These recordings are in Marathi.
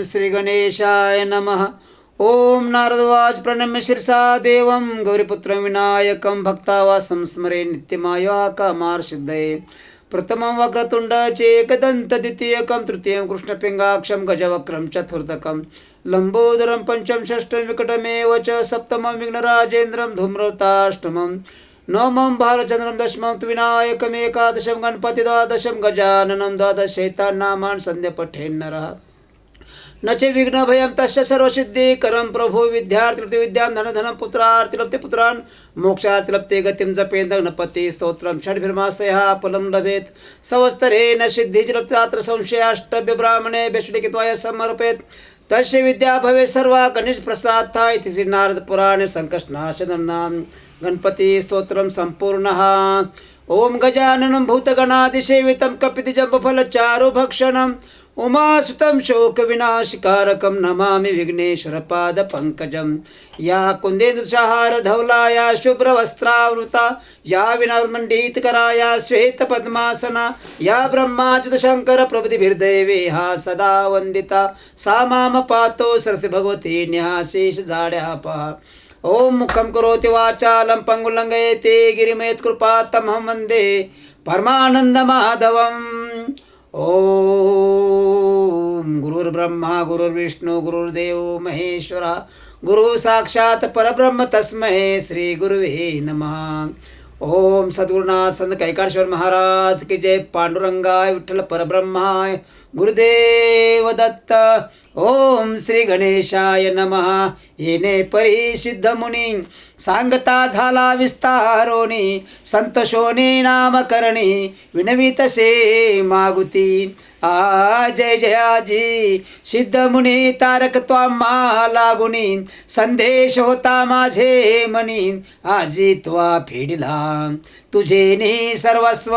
श्री गणेशाय नमः। ओम नारदवाच प्रणम्य शिरसा देवं गौरीपुत्रं विनायकं भक्तावासं स्मरे नित्यमायुकामार्षिद्धये। प्रथमं वक्रतुण्ड चेकदन्त द्वितीयकं तृतीयं कृष्णपिङ्गाक्षं गजवक्रं चतुर्थकं लम्बोदरं पंचम षष्ठं विकटमेव च सप्तमं विघ्नराजेन्द्रं धूम्रताष्टमं नवमं भालचन्द्रं दशमं तु विनायकमेकादशं गणपति द्वादशं गजाननं द्वादशैतान्नामानि सन्ध्यपठेन्नरः न च विघ्नभयं तस्य सर्वसिद्धिकरं प्रभो विद्यार्थी विद्यां धनधनं पुत्रार्थी लप्ते पुत्रान् मोक्षार्थी लप्ते गतिं जपेन्द्र गणपति स्तोत्रं षड्भिर्मासयः फलं लभेत् संवत्सरेण सिद्धिर्लप्तात्र संशयाष्टभ्य ब्राह्मणे व्यष्टिकित्वाय समर्पेत् तस्य विद्या भवेत् सर्वा गणेश प्रसादः इति श्री नारद पुराणे संकष्टनाशनं नाम गणपति स्तोत्रं संपूर्णः। ओम गजाननं भूतगणादिसेवितं कपितजम्बफलचारु भक्षणं उमासुतं शोकविनाशकारकं नमामि विघ्नेश्वरपादपङ्कजं। या कुन्देन्दुसहार धवला या शुभ्रवस्त्रावृता या विनामण्डितकरा या श्वेतपद्मासना या ब्रह्माच्युतशङ्कर प्रभृतिभिर्देवेहा सदा वन्दिता सा मां पातो सरस्वती भगवती न्यासेशजाड्यापः। ओम मुखं करोति वाचालं पङ्गुलङ्घयते गिरिमयत्कृपातमहं वन्दे परमानन्दमाधवम्। ओम गुरुर्ब्रह्मा गुरुर्विष्णु गुरुर्देवो महेश्वरः गुरु साक्षात् परब्रह्म तस्मै श्री गुरुवे नमः। ओम सद्गुरुनाथ संत कैकाश्वर महाराज की जय। पांडुरंगाय विठ्ठल परब्रह्माय गुरुदेव दत्त। ओम श्री गणेशाय नमः। येणे परी सिद्ध मुनी सांगता झाला विस्तारोनी संतोषोनी नामकरणी विनवितसे मागुती। आ जय जयाजी सिद्ध मुनी तारक त्वा लागुनी संदेश होता माझे मनी आजी त्वा फेडिला तुझेनी सर्वस्व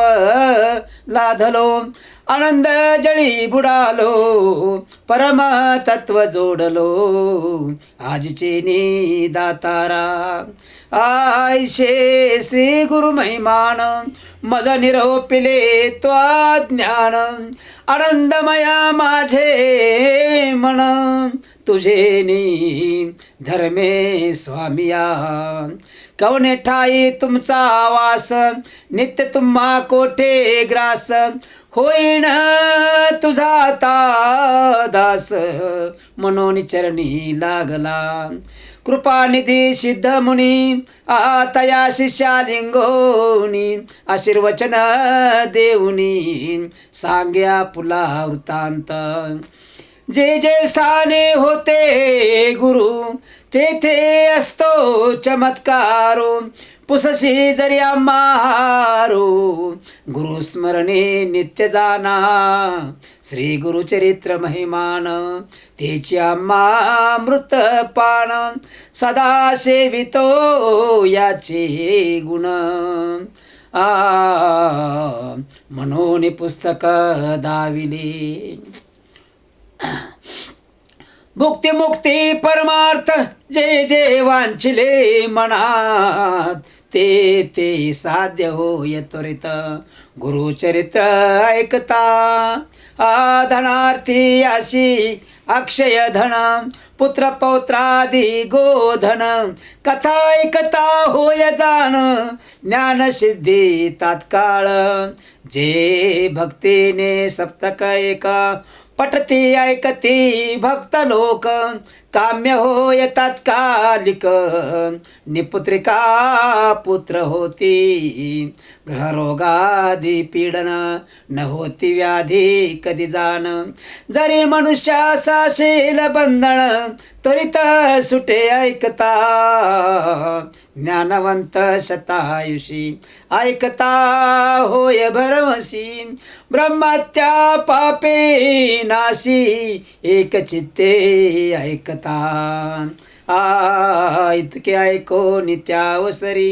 लाधलो आनंद जळी बुडालो परम तत्व जोडलो आजचे नी दातारा आयशे श्री गुरु महिमान मज निरोपिले त्वा ज्ञान आनंदमया माझे मन तुझे नी धर्मे स्वामिया कवने ठाई तुमचा वास नित्य तुम्हा कोठे ग्रास होईन तुझा ता दास मनोनी चरणी लागला कृपानिधी सिद्ध मुनी आतया शिष्यालिंगोनी आशीर्वचन देऊनी सांग्या पुला वृत्तांत। जे जे स्थाने होते गुरु तेथे असतो चमत्कारो पुसशी जरी मारो गुरु स्मरणे नित्य जाना श्री गुरुचरित्र महिमान तेची आम्हा मृत पान सदा सेवितो याचे गुण मनोनी पुस्तक दाविले भुक्ती मुक्ती परमार्थ जे जे वांछिले मनात ते ते साध्य होय त्वरित गुरुचरित्र ऐकता धनार्थी अशी अक्षय धन पुत्र पौत्रादी गोधन कथा ऐकता होय जाण ज्ञान सिद्धी तात्काळ जे भक्तीने सप्तक एका पठती ऐकती भक्त लोक काम्य होय तात्कालिक निपुत्रिका पुत्र होती ग्रहरोगादी पीडन न होती व्याधी कधी जाण जरी मनुष्यासा शेल बंधन त्वरित सुटे ऐकता ज्ञानवंत शतायुषी ऐकता होय भरवसी ब्रह्मत्या पापे नाशी एक चित्ते ऐकता इतके ऐको नित्यावसरी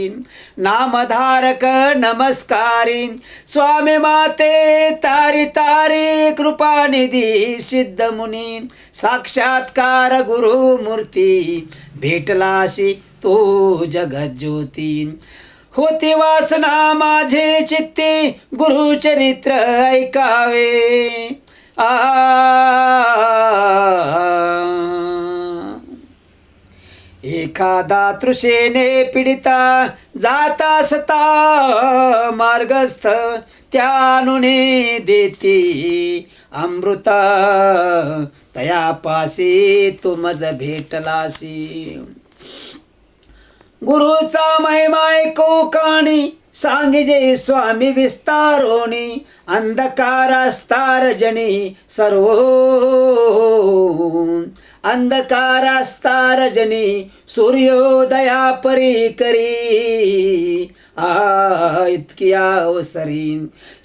नामधारक नमस्कारी स्वामी माते तारी तारी कृपानिधी सिद्ध मुनी साक्षात्कार गुरु मूर्ती भेटलाशी तो जगज्योती होती वासना माझे चित्ती गुरुचरित्र ऐकावे एखादा तृषेने पीडिता जाता असता मार्गस्थ त्यानुने देती अमृत तयापासी तू मज भेटलासी. गुरुचा महिमा कोकाणी सांगिजे स्वामी विस्तारोनी अंधकारास्तारजनी सर्व अंधकारास्तारजनी सूर्योदया परी करी इतकी अवसरी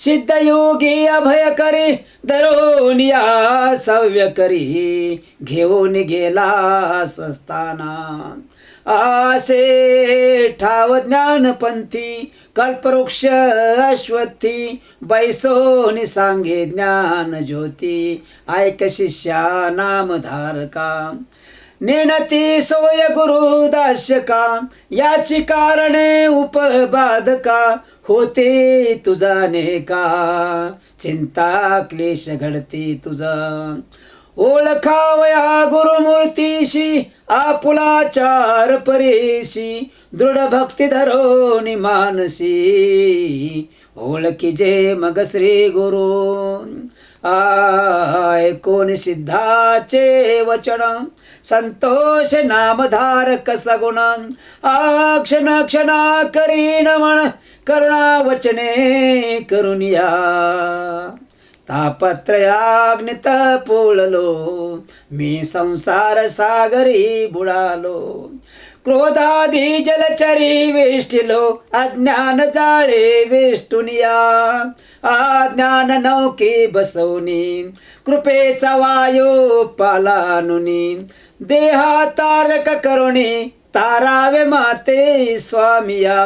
सिद्धयोगी अभय करी दरोनिया सव्य करी घेऊन गेला स्वस्थाना. आसे ठाव ज्ञानपंथी कल्पवृक्ष अश्वत्थी बैसोनी सांगे ज्ञान ज्योती ऐक शिष्या नामधारका. नेनती सोय गुरु दास्यका याची कारणे उपबाधका होते तुझा नेका चिंता क्लेश घडती तुझा. ओळखावया गुरुमूर्तीशी आपुला चार परेशी दृढ भक्ती धरोनी मानसी ओळखी जे मग श्री गुरु. ऐकून सिद्धाचे वचन संतोष नामधारक सगुण क्षण क्षणा करीन म्हण करुणा वचने करुनिया. तापत्रयाग्नित पोळलो मी संसार सागरी बुडालो क्रोधादी जलचरी वेष्टिलो अज्ञान जाळे वेष्टुनिया. अज्ञान नौके बसवनी कृपेचा वायो पालानुनी देहा तारक करुणी तारावे माते स्वामिया.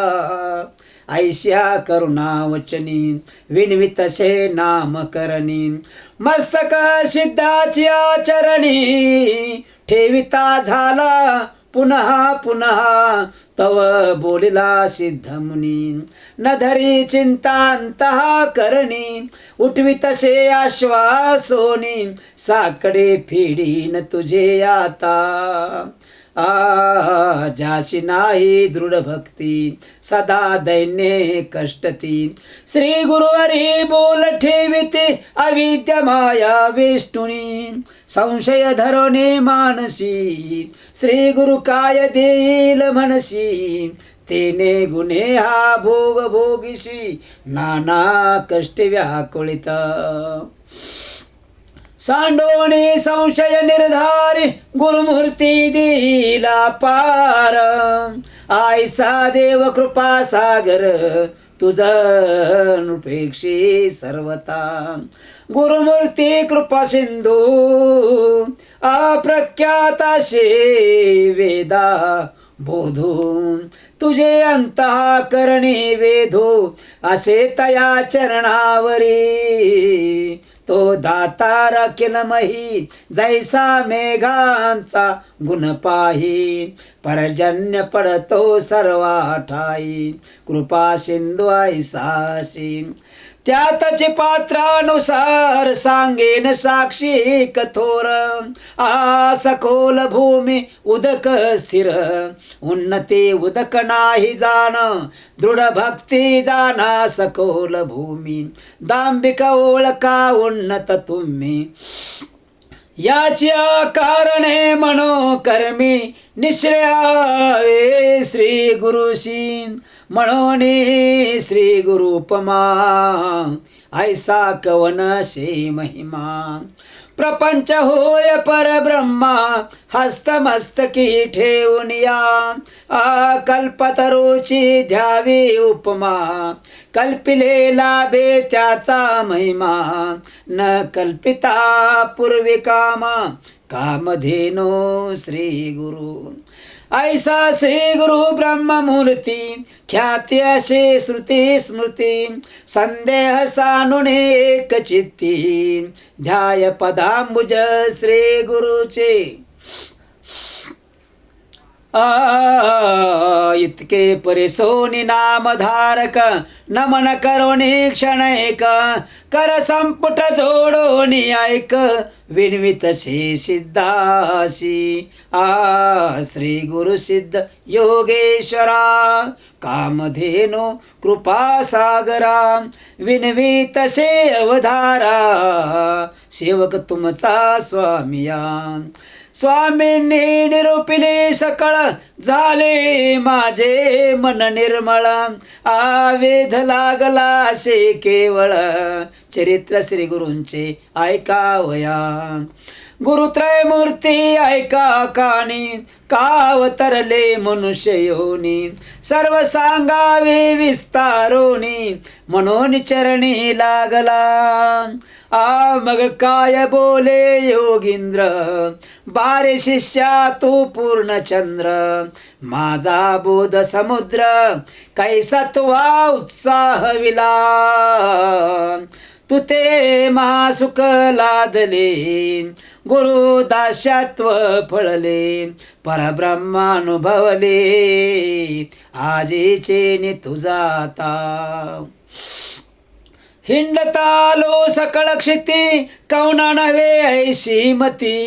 ऐश्या करुणा वचनी विनवितसे नामकरणी मस्तक सिद्धाची आचरणी ठेविता झाला पुनः पुनः तव बोलिला सिद्ध मुनी. न धरी चिंतांतः करणी उठवितसे आश्वासोनी साकडे फेडीन तुझे आता. जाशी नाही दृढ भक्ती सदा दैन्ये कष्टती. श्री गुरुहरी बोल ठेविते अविद्या माया वेष्टुनी संशय धरोने मानसी श्री गुरु काय देईल म्हणसी. तेने गुन्हे हा भोग भोगिशी नाना कष्ट व्याकुळित. सांडोणे संशय निर्धारी गुरुमूर्ती दिला पार. आयसा देव कृपा सागर तुझ नृपेक्षी सर्वता. गुरुमूर्ती कृपा सिंधू अप्रख्याताशे वेदा बोधू तुझे अंतःकरणी वेधो असे तया चरणावरी. तो दातार किलमही जैसा मेघांचा गुण पाही पर्जन्य पडतो सर्वा ठाई कृपा सिंधू ऐसाशी. त्यातचे पात्रानुसार सांगेन साक्षी कठोर सखोल भूमी उदक स्थिर उन्नती उदक नाही जाण दृढ भक्ती जाणा सखोल भूमी दांबिक ओळखा उन्नत तुम्ही. याची कारणे मनोकर्मी निश्रयावे श्री गुरुशी म्हणून श्री गुरुपमा ऐसा कवन शे महिमा. प्रपंच होय परब्रह्मा हस्तमस्तकी ठेवून या कल्पतरुची ध्यावी उपमा कल्पिले लाभे त्याचा महिमा न कल्पिता पूर्वी कामा कामधेनो श्री गुरु. ऐसा श्री गुरु ब्रह्ममूर्ती ख्याती असे श्रुती स्मृती संदेह सानुने एक चित्ती ध्याय पदांबुज श्री गुरुचे. इतके परिसोनी नामधारक नमन करोनी क्षण एक कर संपुट जोडोनी ऐक विनवितसे सिद्धासी श्री गुरु सिद्ध योगेश्वरा कामधेनो कृपा सागरा विनवितसे अवधारा सेवक तुमचा स्वामिया स्वामींनी निरूपिले सकळ झाले माझे मन निर्मळ आवेध लागला शे केवळ चरित्र श्री गुरूंचे ऐकावया गुरुत्रय मूर्ती ऐका कानी कावतरले मनुष्य योनी सर्व सांगावे विस्तारोनी मनोन चरणी लागला मग काय बोले योगींद्र बारे शिष्या तू पूर्ण चंद्र माझा बोध समुद्र कैसा तुवा उत्साह विला तू ते महासुख लादले गुरु दास्यत्व फळले परब्रह्मानुभवले आजीचे नि तुझाता हिंडतालो सकळ क्षिती कौना नव्हे ऐशी मती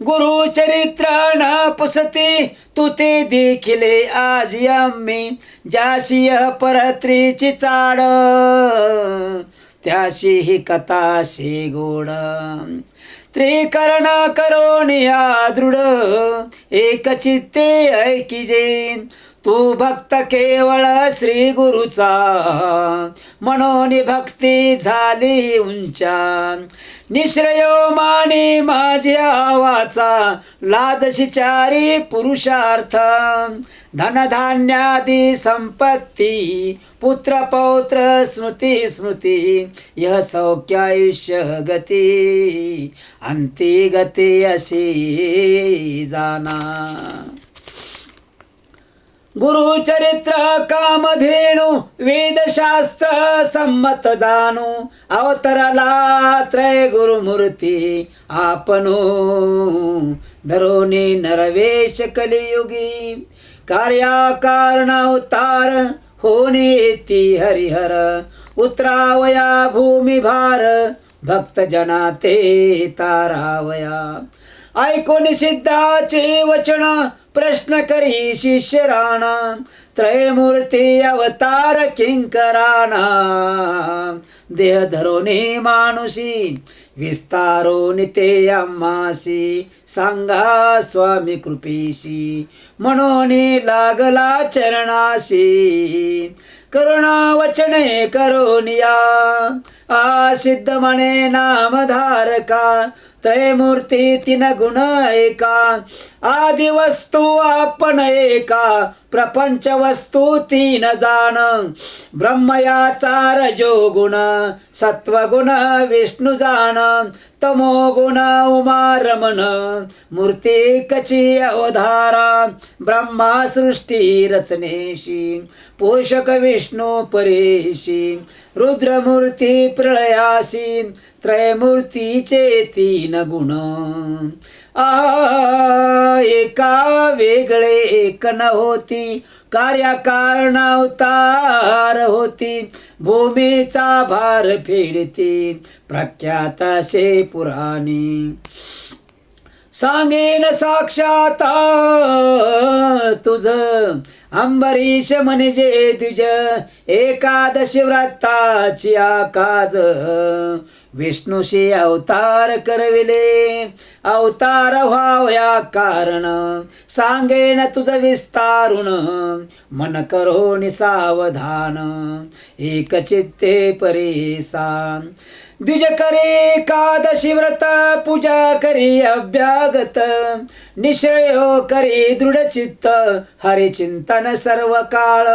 गुरु चरित्र न पुसती तू ते देखिले आजी आम्ही ज्याशी परत्रीची चाड त्याशी ही कथा शे गोड त्रिकरण करोनिया दृढ एक चित्ते ऐकिजे तू भक्त केवळ श्री गुरुचा म्हणून भक्ती झाली उंचा निश्रयो मानी माझ्या वाचा लादशी चारी पुरुषार्थ धनधान्यादी संपत्ती पुत्र पौत्र स्मृती स्मृती यह सौख्यायुष्य गती अंती गती अशी जाना गुरुचरित्र कामधेनु वेदशास्त्र संमत जाणू अवतरला त्रय गुरुमूर्ती आपणो धरोनी नरवेश कलियुगी कार्याकारण अवतार होणे ती हरिहर उतरावया भूमिभार भक्त जना ते तारावया ऐकून सिद्धाचे वचन प्रश्न करी शिष्य राणा त्रयमूर्ती अवतार किंकराना देह धरोनी मानुषी विस्तारो निते आम्हासी सांगा स्वामी कृपेशी म्हणून लागला चरणाशी करुणा वचने करोनिया सिद्ध म्हणे नामधारका त्रयमूर्ती तीन गुण एका आदि वस्तू आपण एका प्रपंच वस्तू तीन जाण ब्रह्मयाचा रजो गुण सत्वगुण विष्णू जाण तमो गुण उमा रमण मूर्ती कची अवधारा ब्रह्मा सृष्टी रचनेशी पोषक विष्णू परेशी रुद्रमूर्ती प्रळयासी त्रयमूर्तीचे तीन गुण एका वेगळे एक न होती कार्यकारण अवतार होती भूमीचा भार फेडती प्रख्यात असे पुराणी सांगेन साक्षात तुझ अंबरीश म्हणजे द्विज एकादशी व्रताची आकाज विष्णूशी अवतार करविले अवतार व्हावया कारण सांगेन तुझ विस्तारुण मन करो निसावधान एक चित्ते परेशान द्विज करे एकादशी व्रत पूजा करी अभ्यागत निश्चयो करी दृढ चित्त हरिचिंतन सर्व काळ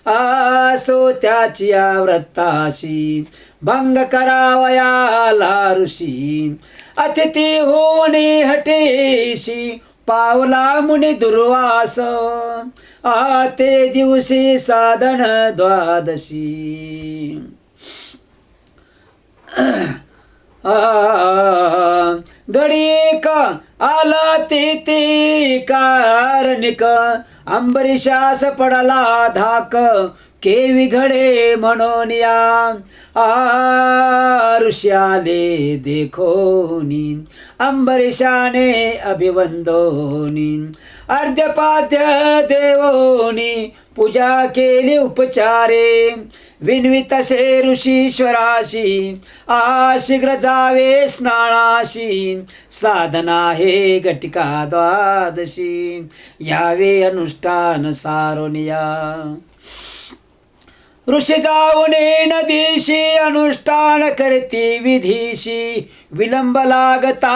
आसो त्याची व्रताशी भंग करावया ऋषी अतिथी होणे हटेशी पावला मुनी दुर्वास ते दिवशी साधन द्वादशी गडी का आला ते कारणिक अंबरीशास पडला धाक केवी घडे म्हणून या ऋषी आले देखोनी अंबरीशाने अभिवंदोनी अर्ध्यपाद्य देवोनी पूजा केली उपचारे विनवितसे ऋषीश्वराशी शीघ्र जावे स्नानाशी साधना हे घटिका द्वादशी यावे अनुष्ठान सारोनिया ऋषी जाऊने नदीशी अनुष्ठान करती विधीशी विलंब लागता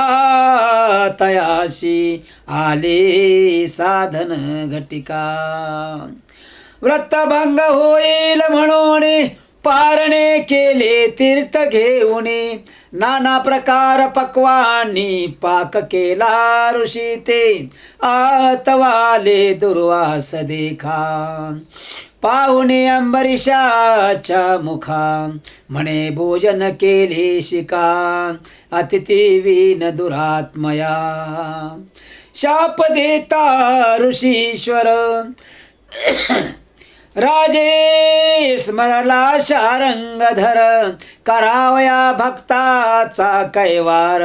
तयाशी आले साधन घटिका व्रतभंग होईल म्हणून पारणे केले तीर्थ घेऊन नाना प्रकार पक्वानी पाक केला ऋषी ते आतवाले दुर्वास देखा पाहुणे अंबरीशाच्या मुखा म्हणे भोजन केले शिका अतिथी विन दुरात्मया शाप देता ऋषीश्वर राजे स्मरला शारंगधर करावया भक्ताचा कैवार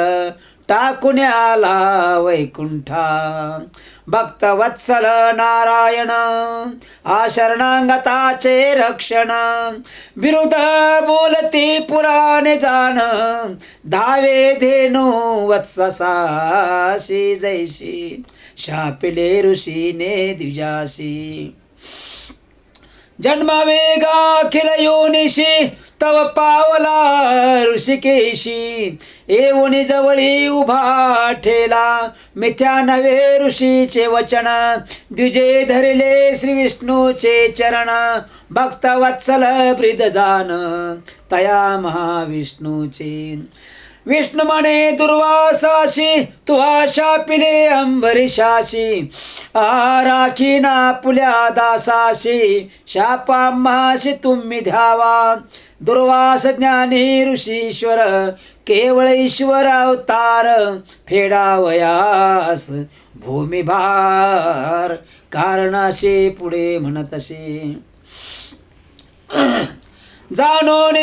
टाकून आला वैकुंठा भक्त वत्सल नारायण शरणागताचे रक्षण विरुद्ध बोलती पुराणे जाण धावे धेनू वत्ससाशी जैशी शापिले ऋषीने द्विजाशी जन्मावेगा अखिल योनिशी तव पावला ऋषिकेशी येऊनी जवळी उभा ठेला मिथ्या नव्हे ऋषीचे वचन द्विजे धरले श्री विष्णूचे चरण भक्त वत्सल ब्रिद जान तया महाविष्णूचे विष्णू म्हणे दुर्वासाशी तुहा शापिले अंबरीशाशी राखीना पुल्या दासाशी शापाम्हाशी तुम्ही ध्यावा दुर्वास ज्ञानी ऋषीश्वर केवळ ईश्वर अवतार फेडावयास भूमिभार कारणाशी पुढे म्हणत असे जाणून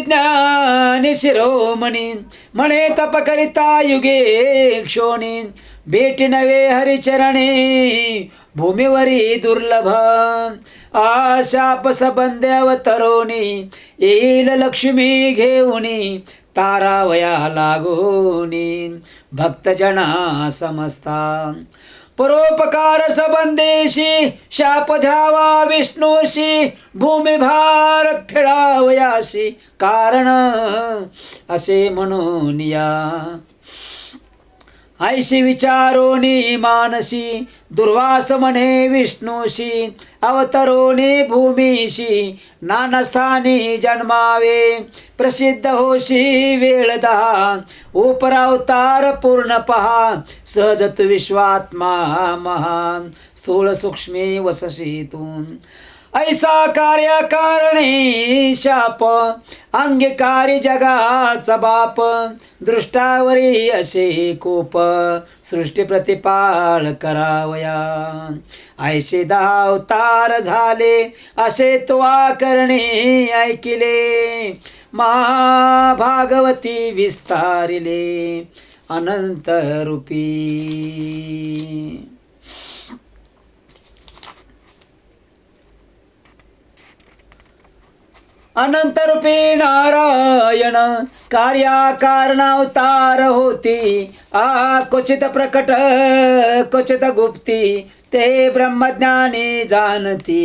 ज्ञानी शिरोमणी म्हणे तप करिता युगे क्षोणी भेटी नवे हरिचरणी भूमीवरी दुर्लभ शाप सबंध अवतरोनी येईल लक्ष्मी घेऊनी तारावया लागोनी भक्तजना समस्ता परोपकार सबंदेशी शाप द्यावा विष्णूशी भूमिभार फेडावयाशी कारण असे म्हणून या ऐशी विचारोनी मानसी दुर्वास म्हणे विष्णूशी अवतरोनी भूमीशी नानास्थानी जन्मावे प्रसिद्ध होशी वेळ दहा उपरावतार पूर्ण पहा सहजत विश्वात्मा महान स्थूल सूक्ष्मे वसशीतून ऐसा कार्यकारणे शाप अंगीकारी जगाचा बाप दृष्टावरी असे कोप सृष्टी प्रतिपाळ करावया ऐसे अवतार झाले असे तो करणे ऐकिले भागवती विस्तारिले अनंत रूपी अनंत रूपी नारायण कार्याकारणावतार होती क्वचित प्रकट क्वचित गुप्ती ते ब्रह्मज्ञानी जाणती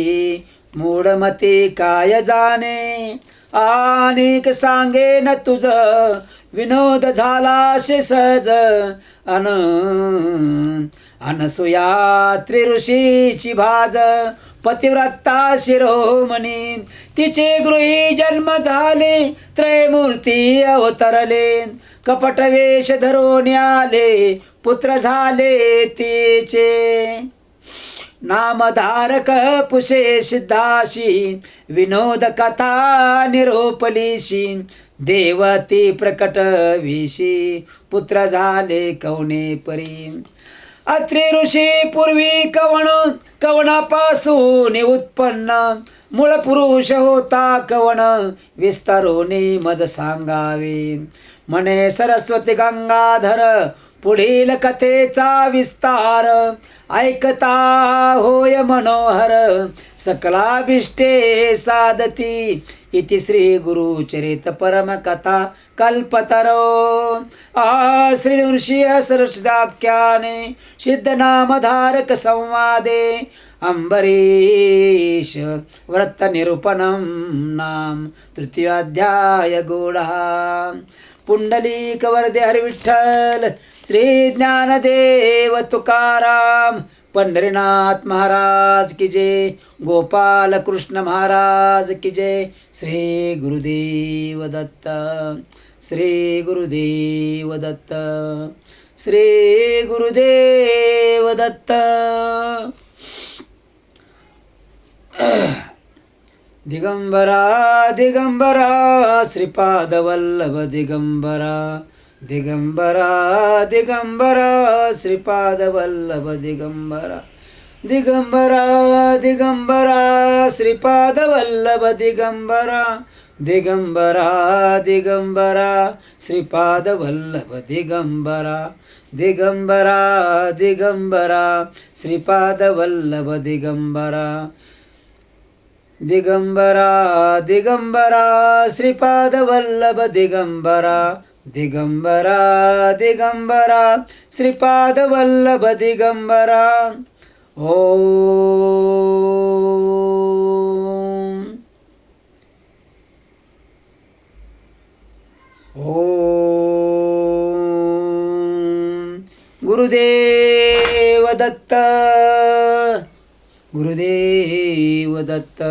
मूढमती काय जाणे अनेक सांगे न तुझ विनोद झाला सहज अनसुया त्रिऋषीची भाज पतिव्रता शिरोमणी तिचे गृही जन्म झाले त्रयमूर्ती अवतरले कपट वेश धरून आले पुत्र झाले तिचे नामधारक पुषे सिद्धाशी विनोद कथा निरोपलीशी देवती प्रकट विशी पुत्र झाले कवने परी अत्रि ऋषी पूर्वी कवण, कवणापासून उत्पन्न, मूळ पुरुष होता कवण, विस्तारोनी मज सांगावे. म्हणे सरस्वती गंगाधर, पुढील कथेचा विस्तार, ऐकता होय मनोहर, सकलाभिष्टे साधती. इति श्री गुरुचरित परम कथा कल्पतरो. श्री नृसिंह सरस्वत्याख्याने सिद्धनामधारक संवादे अंबरीश व्रत निरूपणम नाम तृतीयोऽध्याय गूढः. पुंडलीक वरदे हरी विठ्ठल, श्री ज्ञानदेव तुकाराम, पंढरीनाथ महाराज की जय, गोपाल कृष्ण महाराज की जय. श्री गुरुदेव दत्त, श्री गुरुदेव दत्त, श्री गुरुदेव दत्त. दिगंबरा दिगंबरा श्रीपाद वल्लभ दिगंबरा, दिगंबरा दिगंबरा श्रीपाद वल्लभ दिगंबरा, दिगंबरा दिगंबरा श्रीपाद वल्लभ दिगंबरा, दिगंबरा दिगंबरा श्रीपाद वल्लभ दिगंबरा, दिगंबरा दिगंबरा श्रीपाद वल्लभ दिगंबरा, दिगंबरा दिगंबरा श्रीपाद वल्लभ दिगंबरा, दिगंबरा दिगंबरा श्रीपाद वल्लभ दिगंबरा. ओम ओम. गुरुदेव दत्त, गुरुदेव दत्त.